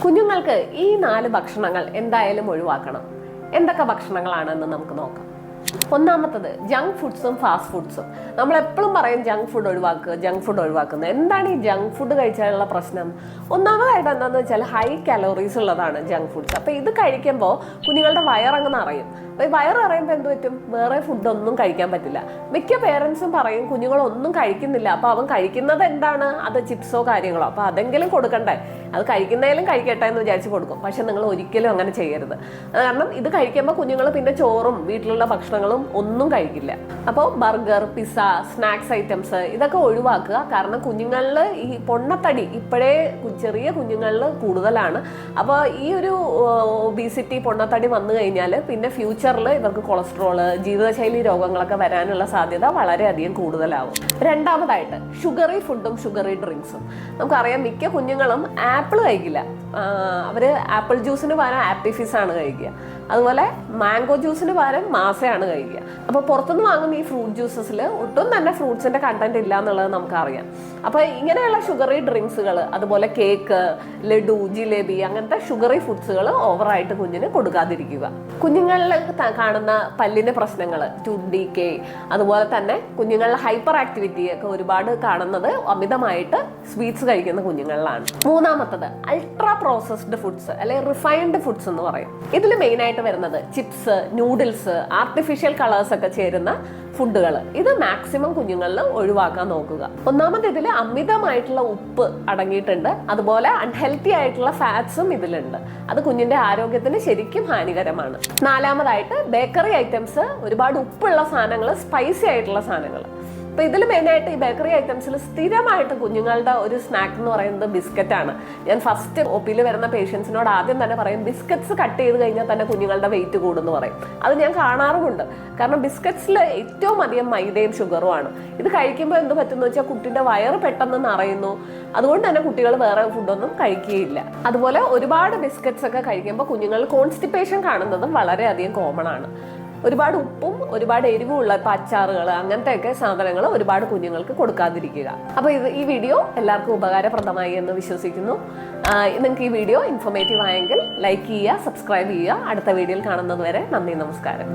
കുഞ്ഞുങ്ങൾക്ക് ഈ 4 ഭക്ഷണങ്ങൾ എന്തായാലും ഒഴിവാക്കണം. എന്തൊക്കെ ഭക്ഷണങ്ങളാണെന്ന് നമുക്ക് നോക്കാം. ഒന്നാമത്തത് ജങ്ക് ഫുഡ്സും ഫാസ്റ്റ് ഫുഡ്സും. നമ്മൾ എപ്പോഴും പറയും ജങ്ക് ഫുഡ് ഒഴിവാക്കുന്നത്. എന്താണ് ഈ ജങ്ക് ഫുഡ് കഴിച്ചാലുള്ള പ്രശ്നം? ഒന്നാമതായിട്ട് എന്താണെന്ന് വെച്ചാൽ ഹൈ കലോറീസ് ഉള്ളതാണ് ജങ്ക് ഫുഡ്സ്. അപ്പോൾ ഇത് കഴിക്കുമ്പോൾ കുഞ്ഞുങ്ങളുടെ വയറങ്ങ് നിറയും. അപ്പോൾ ഈ വയറ് നിറയുമ്പോൾ എന്ത് പറ്റും? വേറെ ഫുഡൊന്നും കഴിക്കാൻ പറ്റില്ല. മിക്ക പേരൻസും പറയും കുഞ്ഞുങ്ങളൊന്നും കഴിക്കുന്നില്ല, അപ്പോൾ അവൻ കഴിക്കുന്നത് എന്താണ്? അത് ചിപ്സോ കാര്യങ്ങളോ, അപ്പോൾ അതെങ്കിലും കൊടുക്കണ്ടേ, അത് കഴിക്കുന്നതിലും കഴിക്കട്ടെ എന്ന് വിചാരിച്ച് കൊടുക്കും. പക്ഷെ നിങ്ങൾ ഒരിക്കലും അങ്ങനെ ചെയ്യരുത്. കാരണം ഇത് കഴിക്കുമ്പോൾ കുഞ്ഞുങ്ങൾ പിന്നെ ചോറും വീട്ടിലുള്ള ഭക്ഷണങ്ങളും ഒന്നും കഴിക്കില്ല. അപ്പോൾ ബർഗർ, പിസ്സ, സ്നാക്സ് ഐറ്റംസ് ഇതൊക്കെ ഒഴിവാക്കുക. കാരണം കുഞ്ഞുങ്ങളിൽ ഈ പൊണ്ണത്തടി ഇപ്പോഴേ ചെറിയ കുഞ്ഞുങ്ങളിൽ കൂടുതലാണ്. അപ്പോൾ ഈ ഒരു ഒബീസിറ്റി, പൊണ്ണത്തടി വന്നു കഴിഞ്ഞാൽ പിന്നെ ഫ്യൂച്ചറിൽ ഇവർക്ക് കൊളസ്ട്രോള്, ജീവിതശൈലി രോഗങ്ങളൊക്കെ വരാനുള്ള സാധ്യത വളരെയധികം കൂടുതലാവും. രണ്ടാമതായിട്ട് ഷുഗറി ഫുഡും ഷുഗറി ഡ്രിങ്ക്സും. നമുക്കറിയാം മിക്ക കുഞ്ഞുങ്ങളും ആപ്പിൾ കഴിക്കില്ല. അവർ ആപ്പിൾ ജ്യൂസിന് പകരം ആപ്പി ഫിസ് ആണ് കഴിക്കുക. അതുപോലെ മാംഗോ ജ്യൂസിന് പകരം മാസയാണ് കഴിക്കുക. അപ്പോൾ പുറത്തുനിന്ന് വാങ്ങുന്ന ഈ ഫ്രൂട്ട് ജ്യൂസസിൽ ഒട്ടും തന്നെ ഫ്രൂട്ട്സിന്റെ കണ്ടന്റ് ഇല്ല എന്നുള്ളത് നമുക്കറിയാം. അപ്പോൾ ഇങ്ങനെയുള്ള ഷുഗറി ഡ്രിങ്ക്സുകൾ, അതുപോലെ കേക്ക്, ലഡു, ജിലേബി അങ്ങനത്തെ ഷുഗറി ഫുഡ്സുകൾ ഓവറായിട്ട് കുഞ്ഞിന് കൊടുക്കാതിരിക്കുക. കുഞ്ഞുങ്ങളിൽ കാണുന്ന പല്ലിന്റെ പ്രശ്നങ്ങൾ, ടൂത്ത് ഡീക്കേ, അതുപോലെ തന്നെ കുഞ്ഞുങ്ങളുടെ ഹൈപ്പർ ആക്ടിവിറ്റി ഒക്കെ ഒരുപാട് കാണുന്നത് അമിതമായിട്ട് സ്വീറ്റ്സ് കഴിക്കുന്ന കുഞ്ഞുങ്ങളിലാണ്. മൂന്നാമത്തത് അൾട്രാ പ്രോസസ്ഡ് ഫുഡ്സ് അല്ലെങ്കിൽ റിഫൈൻഡ് ഫുഡ്സ് എന്ന് പറയും. ഇതിൽ മെയിൻ ആയിട്ട് വരുന്നത് ചിപ്സ്, നൂഡിൽസ്, ആർട്ടിഫിഷ്യൽ കളേഴ്സ് ഒക്കെ ചേരുന്ന ഫുഡുകൾ. ഇത് മാക്സിമം കുഞ്ഞുങ്ങളിൽ ഒഴിവാക്കാൻ നോക്കുക. ഒന്നാമത് ഇതിൽ അമിതമായിട്ടുള്ള ഉപ്പ് അടങ്ങിയിട്ടുണ്ട്. അതുപോലെ അൺഹെൽത്തി ആയിട്ടുള്ള ഫാറ്റ്സും ഇതിലുണ്ട്. അത് കുഞ്ഞിന്റെ ആരോഗ്യത്തിന് ശരിക്കും ഹാനികരമാണ്. നാലാമതായിട്ട് ബേക്കറി ഐറ്റംസ്, ഒരുപാട് ഉപ്പുള്ള സാധനങ്ങൾ, സ്പൈസി ആയിട്ടുള്ള സാധനങ്ങൾ. അപ്പോൾ ഇതിൽ മെയിനായിട്ട് ഈ ബേക്കറി ഐറ്റംസിൽ സ്ഥിരമായിട്ട് കുഞ്ഞുങ്ങളുടെ ഒരു സ്നാക്ക് എന്ന് പറയുന്നത് ബിസ്ക്കറ്റാണ്. ഞാൻ ഫസ്റ്റ് ഒപ്പിയിൽ വരുന്ന പേഷ്യൻസിനോട് ആദ്യം തന്നെ പറയും, ബിസ്ക്കറ്റ്സ് കട്ട് ചെയ്ത് കഴിഞ്ഞാൽ തന്നെ കുഞ്ഞുങ്ങളുടെ വെയിറ്റ് കൂടുമെന്ന് പറയും. അത് ഞാൻ കാണാറുമുണ്ട്. കാരണം ബിസ്ക്കറ്റ്സിൽ ഏറ്റവും അധികം മൈദയും ഷുഗറുമാണ്. ഇത് കഴിക്കുമ്പോൾ എന്ത് പറ്റുമെന്ന് വെച്ചാൽ കുട്ടിയുടെ വയറ് പെട്ടെന്ന് നിറയുന്നു. അതുകൊണ്ട് തന്നെ കുട്ടികൾ വേറെ ഫുഡൊന്നും കഴിക്കുകയില്ല. അതുപോലെ ഒരുപാട് ബിസ്ക്കറ്റ്സ് ഒക്കെ കഴിക്കുമ്പോൾ കുഞ്ഞുങ്ങൾ കോൺസ്റ്റിപ്പേഷൻ കാണുന്നതും വളരെയധികം കോമൺ ആണ്. ഒരുപാട് ഉപ്പും ഒരുപാട് എരിവുള്ള അച്ചാറുകൾ അങ്ങനത്തെയൊക്കെ സാധനങ്ങൾ ഒരുപാട് കുഞ്ഞുങ്ങൾക്ക് കൊടുക്കാതിരിക്കുക. അപ്പോൾ ഈ വീഡിയോ എല്ലാവർക്കും ഉപകാരപ്രദമായി എന്ന് വിശ്വസിക്കുന്നു. നിങ്ങൾക്ക് ഈ വീഡിയോ ഇൻഫോർമേറ്റീവ് ആയെങ്കിൽ ലൈക്ക് ചെയ്യുക, സബ്സ്ക്രൈബ് ചെയ്യുക. അടുത്ത വീഡിയോയിൽ കാണുന്നത് വരെ നന്ദി, നമസ്കാരം.